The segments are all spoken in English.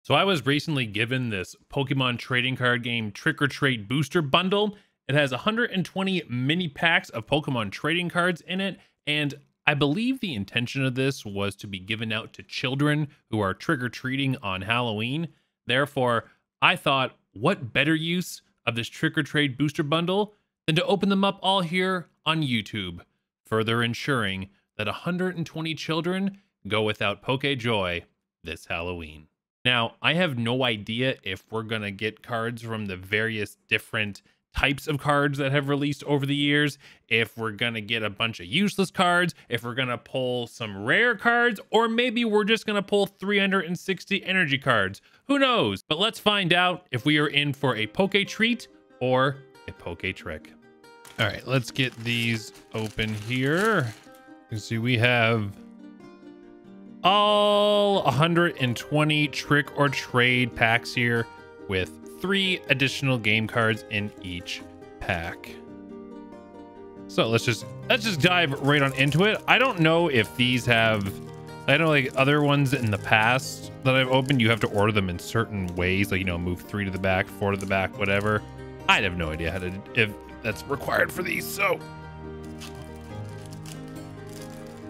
So I was recently given this Pokemon trading card game Trick or Treat booster bundle. It has 120 mini packs of Pokemon trading cards in it, and I believe the intention of this was to be given out to children who are trick-or-treating on Halloween. Therefore, I thought, what better use of this Trick or Treat booster bundle than to open them up all here on YouTube, further ensuring that 120 children go without Poke Joy this Halloween. Now, I have no idea if we're going to get cards from the various different types of cards that have released over the years, if we're going to get a bunch of useless cards, if we're going to pull some rare cards, or maybe we're just going to pull 360 energy cards. Who knows? But let's find out if we are in for a Poke Treat or a Poke Trick. All right, let's get these open here. You see we have all 120 Trick or Trade packs here with 3 additional game cards in each pack. So let's just dive right on into it. I don't know if these have, I know like other ones in the past that I've opened, you have to order them in certain ways, like, you know, move 3 to the back, 4 to the back, whatever. I have no idea how to, if that's required for these. So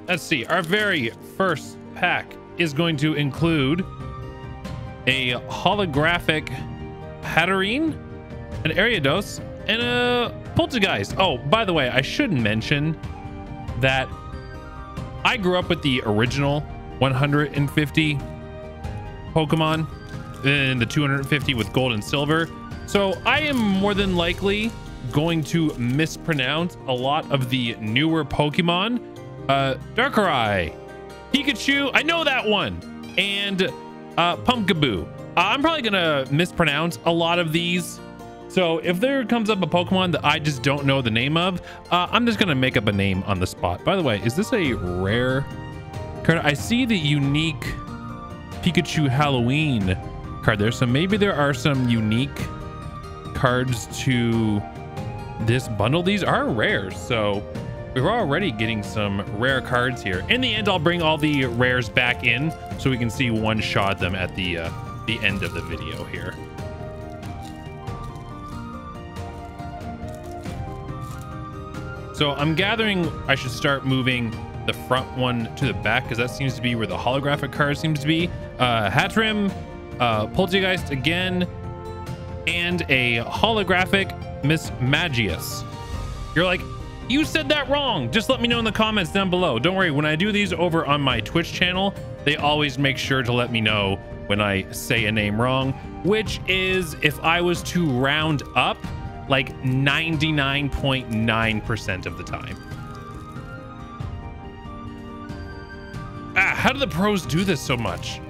let's see. Our very first pack is going to include a holographic Hatterene, an Ariados, and a Poltergeist. Oh, by the way, I should mention that I grew up with the original 150 Pokemon and the 250 with gold and silver. So I am more than likely going to mispronounce a lot of the newer Pokemon. Darkrai, Pikachu, I know that one, and Pumpkaboo. I'm probably gonna mispronounce a lot of these. So if there comes up a Pokemon that I just don't know the name of, I'm just gonna make up a name on the spot. By the way, is this a rare card? I see the unique Pikachu Halloween card there. So maybe there are some unique cards to this bundle. These are rare, so we're already getting some rare cards here. In the end, I'll bring all the rares back in so we can see one shot them at the end of the video here. So I'm gathering I should start moving the front one to the back because that seems to be where the holographic card seems to be. Hatterene, Poltergeist again, and a holographic Miss Magius. You're like, you said that wrong. Just let me know in the comments down below. Don't worry, when I do these over on my Twitch channel, they always make sure to let me know when I say a name wrong, which is, if I was to round up, like 99.9% of the time. How do the pros do this so much?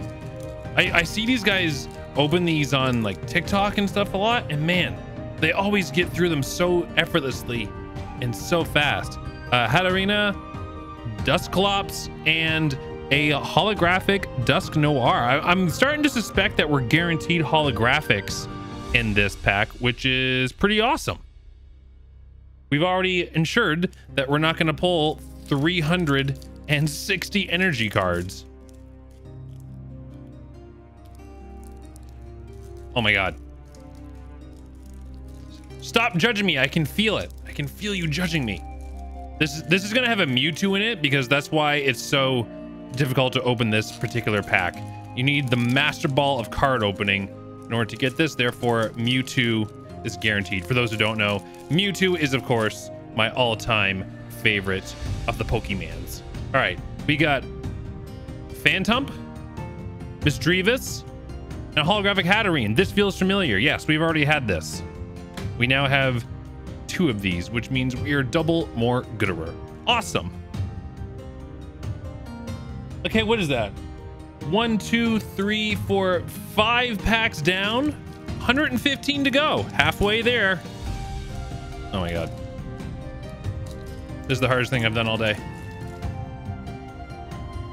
I see these guys open these on like TikTok and stuff a lot, and man, they always get through them so effortlessly and so fast. Hatterene, Dusclops, and a holographic Dusk Noir. I'm starting to suspect that we're guaranteed holographics in this pack, which is pretty awesome. We've already ensured that we're not going to pull 360 energy cards. Oh my god. Stop judging me. I can feel it. I can feel you judging me. This is going to have a Mewtwo in it because that's why it's so difficult to open this particular pack. You need the Master Ball of card opening in order to get this. Therefore, Mewtwo is guaranteed. For those who don't know, Mewtwo is, of course, my all-time favorite of the Pokemans. All right, we got Phantump, Misdreavus, and a holographic Hatterene. This feels familiar. Yes, we've already had this. We now have 2 of these, which means we are double more gooder. Awesome. Okay, what is that? 1, 2, 3, 4, 5 packs down. 115 to go. Halfway there. Oh my god. This is the hardest thing I've done all day.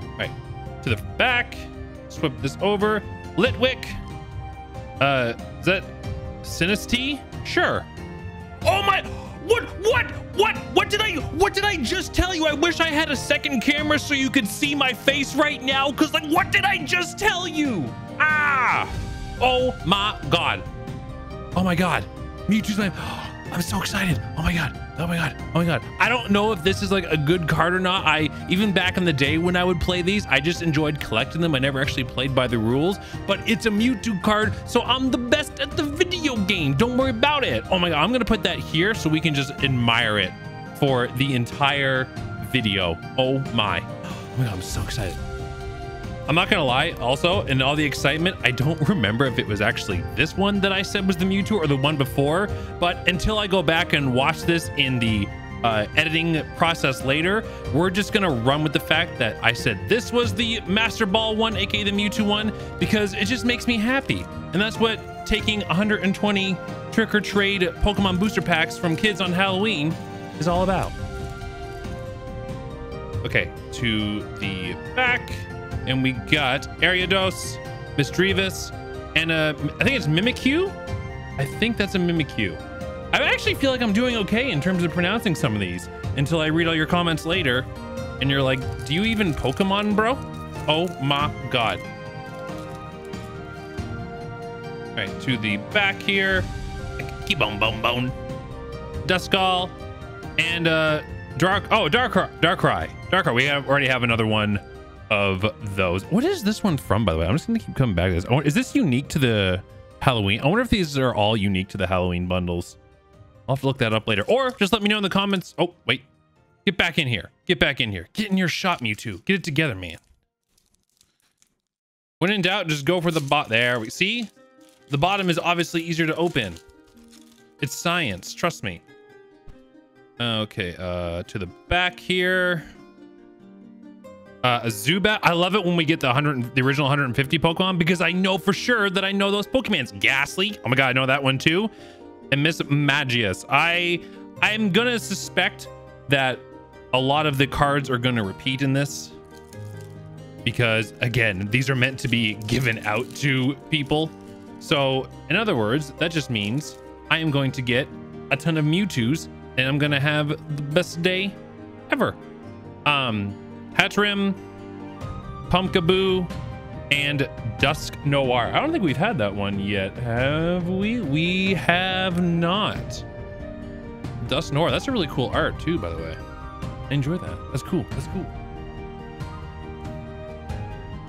All right, to the back. Swip this over. Litwick. Is that Sinistea? Sure. Oh my! What did I just tell you? I wish I had a second camera so you could see my face right now. Cause like, what did I just tell you? Ah! Oh my God. Oh my God. Mewtwo's name. I'm so excited. Oh my God. Oh my God. Oh my God. I don't know if this is like a good card or not. Even back in the day when I would play these, I just enjoyed collecting them. I never actually played by the rules, but it's a Mewtwo card. So I'm the best at the video game. Don't worry about it. Oh my God. I'm going to put that here so we can just admire it for the entire video. Oh my. Oh my God. I'm so excited. I'm not gonna lie, also, in all the excitement, I don't remember if it was actually this one that I said was the Mewtwo or the one before, but until I go back and watch this in the editing process later, we're just gonna run with the fact that I said this was the Master Ball one, aka the Mewtwo one, because it just makes me happy. And that's what taking 120 trick-or-trade Pokemon booster packs from kids on Halloween is all about. Okay, to the back. And we got Ariados, Misdreavus, and I think it's Mimikyu. I think that's a Mimikyu. I actually feel like I'm doing okay in terms of pronouncing some of these until I read all your comments later. And you're like, do you even Pokemon, bro? Oh my God. All right, to the back here. Keep on bone. Duskull and Darkrai. We already have another one of those. What is this one from, by the way? I'm just gonna keep coming back to this. Is this unique to the Halloween? I wonder if these are all unique to the Halloween bundles. I'll have to look that up later, or just let me know in the comments. Oh wait, get back in here. Get in your shot, Mewtwo. Get it together, man. When in doubt, just go for the bot. There we see. The bottom is obviously easier to open. It's science, trust me. Okay, to the back here. A Zubat. I love it when we get the original 150 Pokemon, because I know for sure that I know those Pokemons. Ghastly. Oh my God, I know that one too. And Miss Magius. I'm gonna suspect that a lot of the cards are gonna repeat in this, because again, these are meant to be given out to people. So in other words, that just means I am going to get a ton of Mewtwo's, and I'm gonna have the best day ever. Hatrim, Pumpkaboo, and Dusk Noir. I don't think we've had that one yet, have we? We have not. Dusk Noir. That's a really cool art too, by the way. I enjoy that. That's cool. That's cool.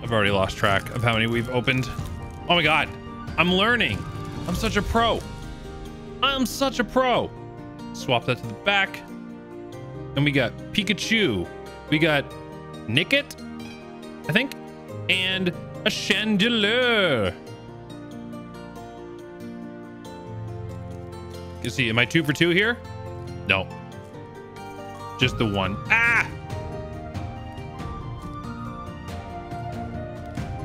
I've already lost track of how many we've opened. Oh my God. I'm learning. I'm such a pro. I'm such a pro. Swap that to the back. And we got Pikachu. We got Nickit, I think, and a Chandelure. You see, am I 2 for 2 here? No, just the one. Ah!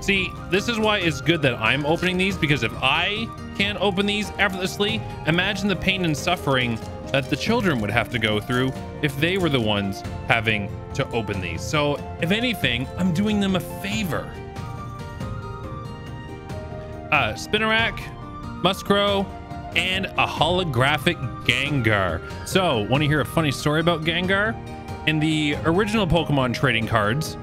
See, this is why it's good that I'm opening these, because if I can't open these effortlessly, imagine the pain and suffering that the children would have to go through if they were the ones having to open these. So if anything, I'm doing them a favor. Spinarak, Muscrow, and a holographic Gengar. So want to hear a funny story about Gengar? In the original Pokemon trading cards,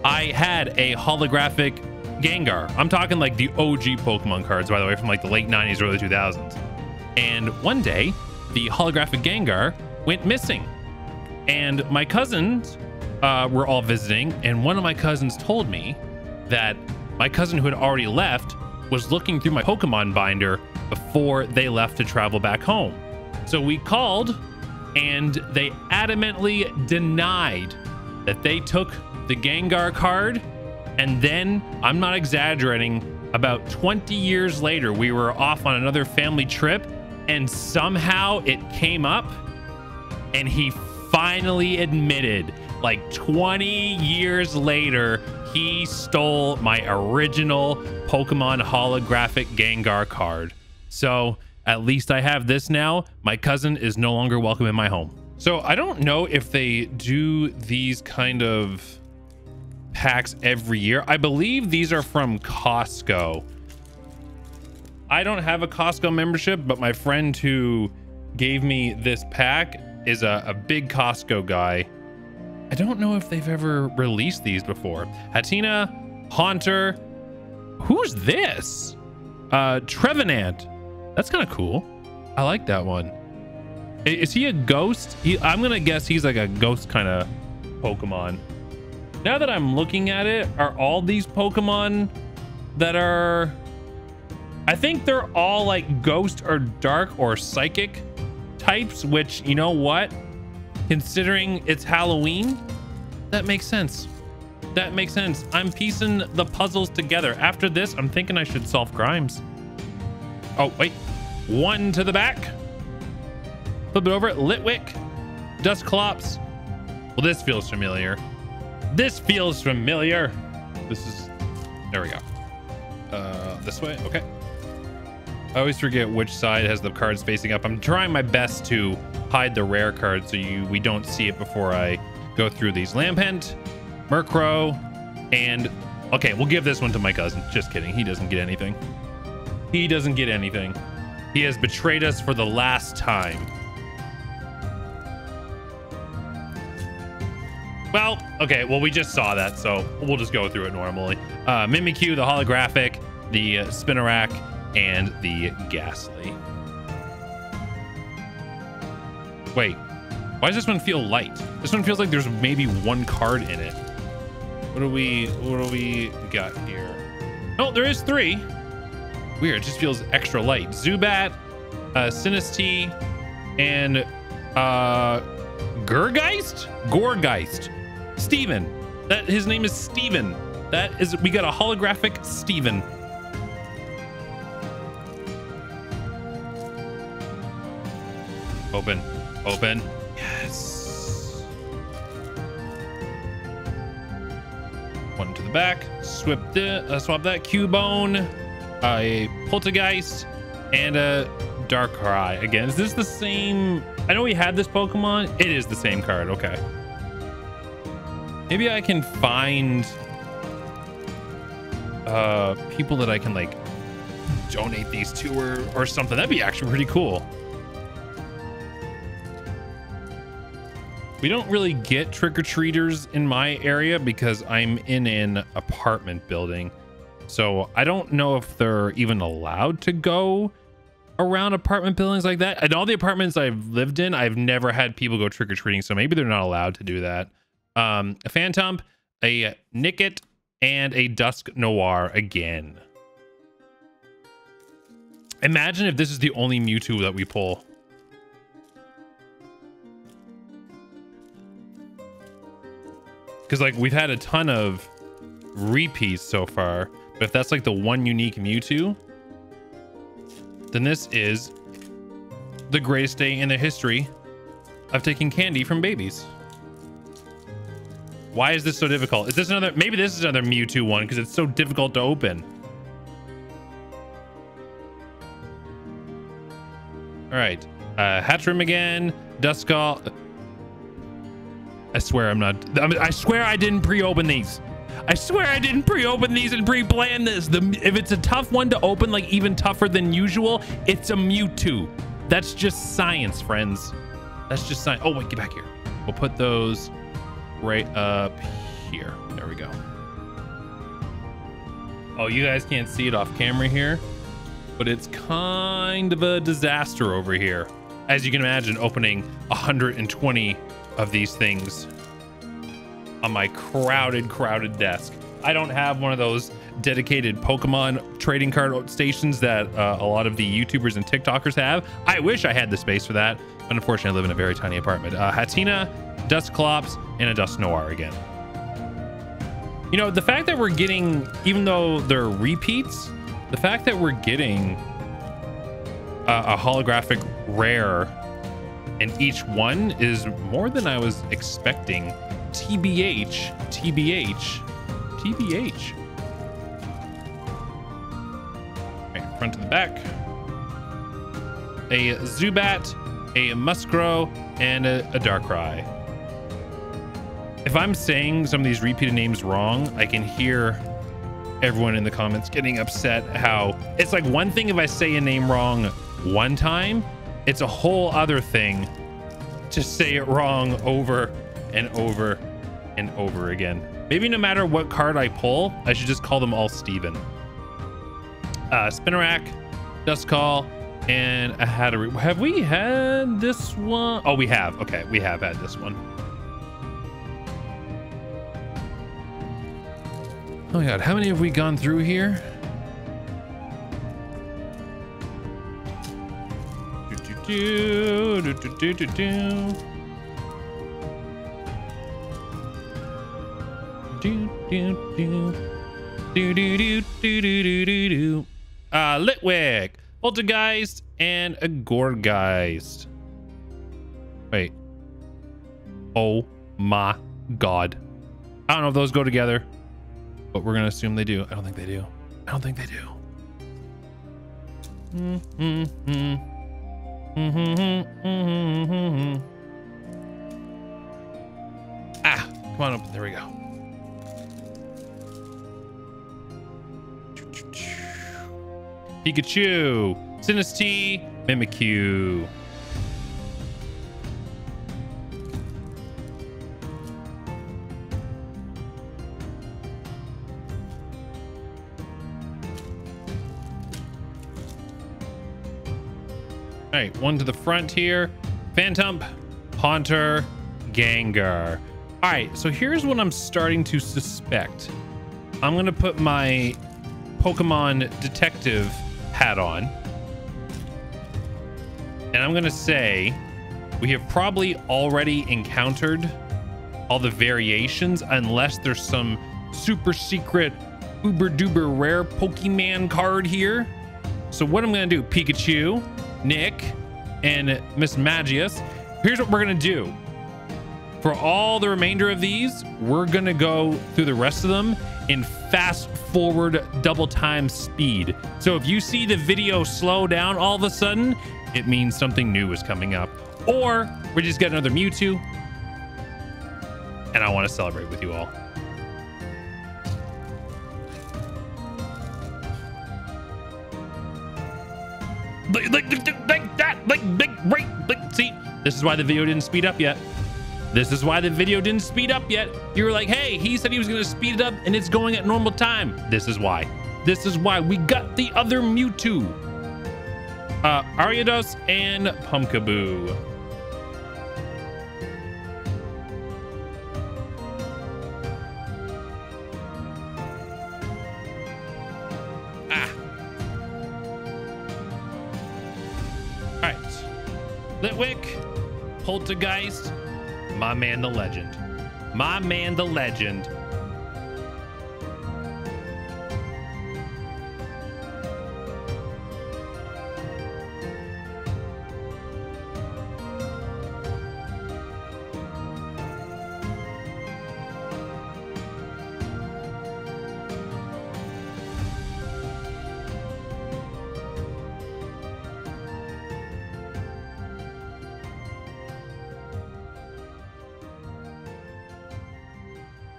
I had a holographic Gengar. I'm talking like the OG Pokemon cards, by the way, from like the late 90s, early 2000s. And one day, the holographic Gengar went missing, and my cousins were all visiting, and one of my cousins told me that my cousin who had already left was looking through my Pokemon binder before they left to travel back home. So we called, and they adamantly denied that they took the Gengar card. And then, I'm not exaggerating, about 20 years later, we were off on another family trip, and somehow it came up, and he finally admitted, like 20 years later, he stole my original Pokemon holographic Gengar card. So at least I have this now. My cousin is no longer welcome in my home. So I don't know if they do these kind of packs every year. I believe these are from Costco. I don't have a Costco membership, but my friend who gave me this pack is a big Costco guy. I don't know if they've ever released these before. Hatina, Haunter. Who's this? Trevenant. That's kind of cool. I like that one. Is he a ghost? I'm gonna guess he's like a ghost kind of Pokemon. Now that I'm looking at it, are all these Pokemon that are... I think they're all like ghost or dark or psychic types, which, you know what? Considering it's Halloween, that makes sense. That makes sense. I'm piecing the puzzles together. After this, I'm thinking I should solve crimes. Oh, wait. One to the back. Flip it over. Litwick. Dusclops. Well, this feels familiar. This feels familiar. This is... There we go. This way? Okay. I always forget which side has the cards facing up. I'm trying my best to hide the rare cards so we don't see it before I go through these. Lampent, Murkrow, and... Okay, we'll give this one to my cousin. Just kidding. He doesn't get anything. He doesn't get anything. He has betrayed us for the last time. Well, okay. Well, we just saw that, so we'll just go through it normally. Mimikyu, the holographic, the Spinarak, and the Ghastly. Wait, why does this one feel light? This one feels like there's maybe one card in it. What do we got here? Oh, there is 3. Weird, it just feels extra light. Zubat, Sinistee, and Gorgeist? Steven. His name is Steven. We got a holographic Steven. Open. Yes. One to the back. Swap that. Cubone, a Poltergeist, and a Darkrai. Again, is this the same? I know we had this Pokemon. It is the same card. Okay. Maybe I can find people that I can like donate these to or something. That'd be actually pretty cool. We don't really get trick-or-treaters in my area because I'm in an apartment building. So I don't know if they're even allowed to go around apartment buildings like that. In all the apartments I've lived in, I've never had people go trick-or-treating. So maybe they're not allowed to do that. A Phantump, a Nickit, and a Dusk Noir again. Imagine if this is the only Mewtwo that we pull. Because like we've had a ton of repeats so far, but if that's like the one unique Mewtwo, then this is the greatest day in the history of taking candy from babies. Why is this so difficult? Is this another? Maybe this is another Mewtwo one because it's so difficult to open. All right, Hatchrim again, Duskull. I swear I'm not. I swear I didn't pre-open these. I swear I didn't pre-open these and pre-plan this. If it's a tough one to open, like even tougher than usual, it's a Mewtwo. That's just science, friends. That's just science. Oh wait, get back here. We'll put those right up here. There we go. Oh, you guys can't see it off camera here, but it's kind of a disaster over here. As you can imagine, opening 120 of these things on my crowded desk. I don't have one of those dedicated Pokemon trading card stations that a lot of the YouTubers and TikTokers have. I wish I had the space for that, but unfortunately I live in a very tiny apartment. Hatina, Dusclops, and a Dusk Noir again. You know, the fact that we're getting, even though they're repeats, the fact that we're getting a holographic rare and each one is more than I was expecting. TBH. Right, front to the back. A Zubat, a Muskro, and a Darkrai. If I'm saying some of these repeated names wrong, I can hear everyone in the comments getting upset how it's like one thing if I say a name wrong one time, it's a whole other thing to say it wrong over and over and over again. Maybe no matter what card I pull, I should just call them all Steven. Spinarak, Duskull, and a Hatterene. Have we had this one? Oh, we have. Okay, we have had this one. Oh my god, how many have we gone through here? Litwick, Poltergeist, and a Gorgeist. Wait. Oh my god. I don't know if those go together, but we're gonna assume they do. I don't think they do. I don't think they do. Ah, come on up. There we go. Pikachu, Sinistee, Mimikyu. All right, one to the front here. Phantom, Haunter, Gengar. All right, so here's what I'm starting to suspect. I'm gonna put my Pokemon detective hat on, and I'm gonna say we have probably already encountered all the variations, unless there's some super secret uber duper rare Pokemon card here. So what I'm gonna do, Pikachu, Nick, and Miss Magius, here's what we're gonna do. For all the remainder of these, we're gonna go through the rest of them in fast forward double time speed. So if you see the video slow down all of a sudden, it means something new is coming up. Or we just get another Mewtwo, and I want to celebrate with you all. See, this is why the video didn't speed up yet. This is why the video didn't speed up yet. You were like, hey, he said he was going to speed it up and it's going at normal time. This is why. This is why we got the other Mewtwo. Ariados and Pumpkaboo. All right. Litwick, Poltergeist, my man, the legend. My man, the legend.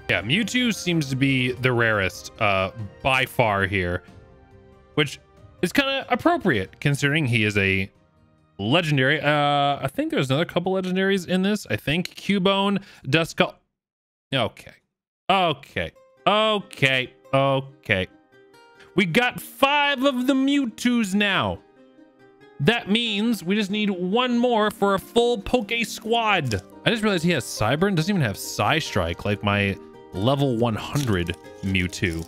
Yeah, Mewtwo seems to be the rarest by far here, which is kind of appropriate considering he is a legendary. I think there's another couple legendaries in this. I think Cubone, Duskull. Okay. We got 5 of the Mewtwo's now. That means we just need 1 more for a full Poke Squad. I just realized he has Cyber, doesn't even have Psystrike like my level 100 Mewtwo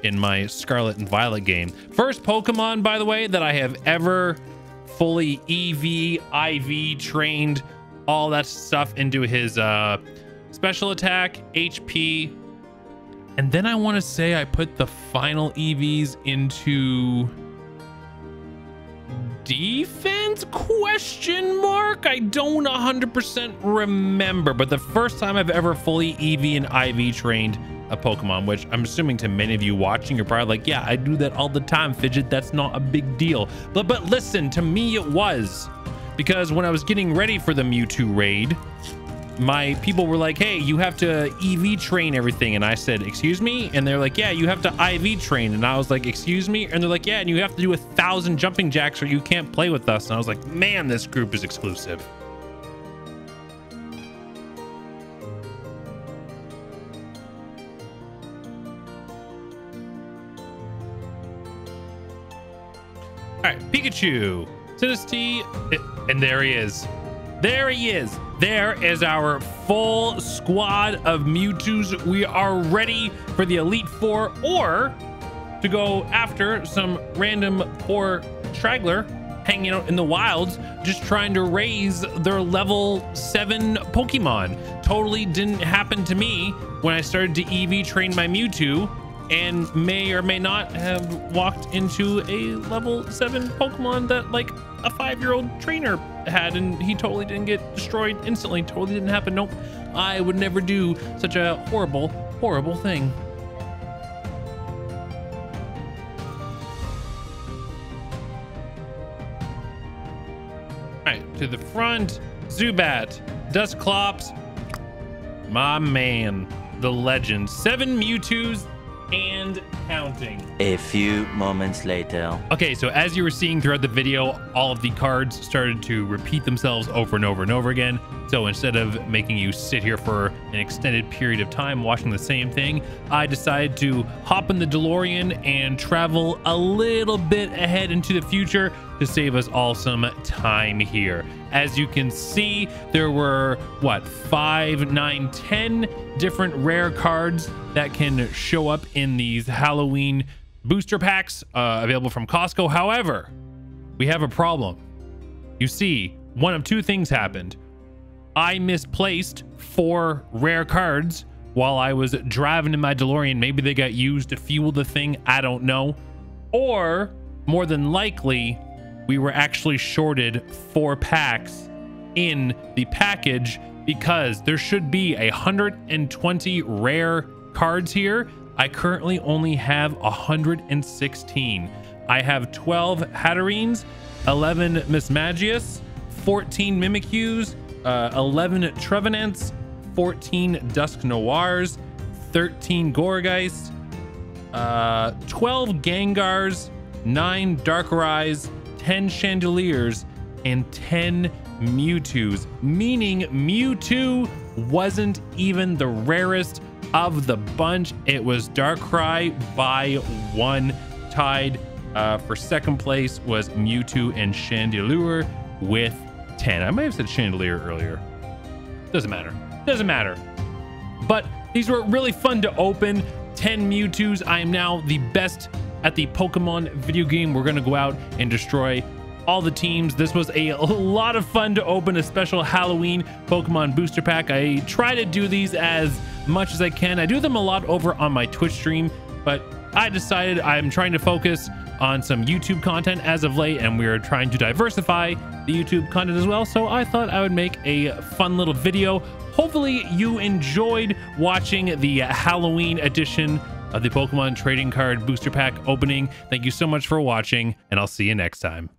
in my Scarlet and Violet game. First Pokemon, by the way, that I have ever fully EV, IV trained all that stuff into his special attack, HP, and then I want to say I put the final EVs into defense question mark. I don't 100% remember, but the first time I've ever fully EV and IV trained a Pokemon, which I'm assuming to many of you watching, you're probably like, yeah, I do that all the time, Fidget. That's not a big deal. But listen, to me it was, because when I was getting ready for the Mewtwo raid, my people were like, hey, you have to EV train everything. And I said, excuse me? And they're like, yeah, you have to IV train. And I was like, excuse me? And they're like, yeah, and you have to do 1,000 jumping jacks or you can't play with us. And I was like, man, this group is exclusive. right, Pikachu, Sinistea, and there he is. There he is. There is our full squad of Mewtwo's. We are ready for the Elite Four, or to go after some random poor straggler hanging out in the wilds, just trying to raise their level 7 Pokemon. Totally didn't happen to me when I started to EV train my Mewtwo, and may or may not have walked into a level 7 Pokemon that like a 5-year-old trainer had, and he totally didn't get destroyed instantly. Totally didn't happen. Nope. I would never do such a horrible, horrible thing. All right, to the front, Zubat, Dusclops, my man, the legend. 7 Mewtwo's and counting. A few moments later. Okay, so as you were seeing throughout the video, all of the cards started to repeat themselves over and over and over again. So instead of making you sit here for an extended period of time watching the same thing, I decided to hop in the DeLorean and travel a little bit ahead into the future to save us all some time here. As you can see, there were, what, 5, 9, 10 different rare cards that can show up in these Halloween booster packs available from Costco. However, we have a problem. You see, one of two things happened. I misplaced 4 rare cards while I was driving in my DeLorean. Maybe they got used to fuel the thing. I don't know. Or more than likely, we were actually shorted 4 packs in the package, because there should be 120 rare cards here. I currently only have 116. I have 12 Hatterines, 11 Mismagius, 14 Mimikyus, 11 Trevenants, 14 Dusk Noirs, 13 Gourgeist, 12 Gengars, 9 Darkarai's, 10 Chandeliers, and 10 Mewtwo's, meaning Mewtwo wasn't even the rarest of the bunch. It was Darkrai by 1. Tied for second place was Mewtwo and Chandelure with 10. I might have said Chandelier earlier. Doesn't matter. Doesn't matter. But these were really fun to open. 10 Mewtwo's. I am now the best at the Pokemon video game. We're going to go out and destroy all the teams. This was a lot of fun to open a special Halloween Pokemon booster pack. I try to do these as much as I can. I do them a lot over on my Twitch stream, but I decided I'm trying to focus on some YouTube content as of late, and we're trying to diversify the YouTube content as well. So I thought I would make a fun little video. Hopefully you enjoyed watching the Halloween edition of the Pokemon trading card booster pack opening. Thank you so much for watching, and I'll see you next time.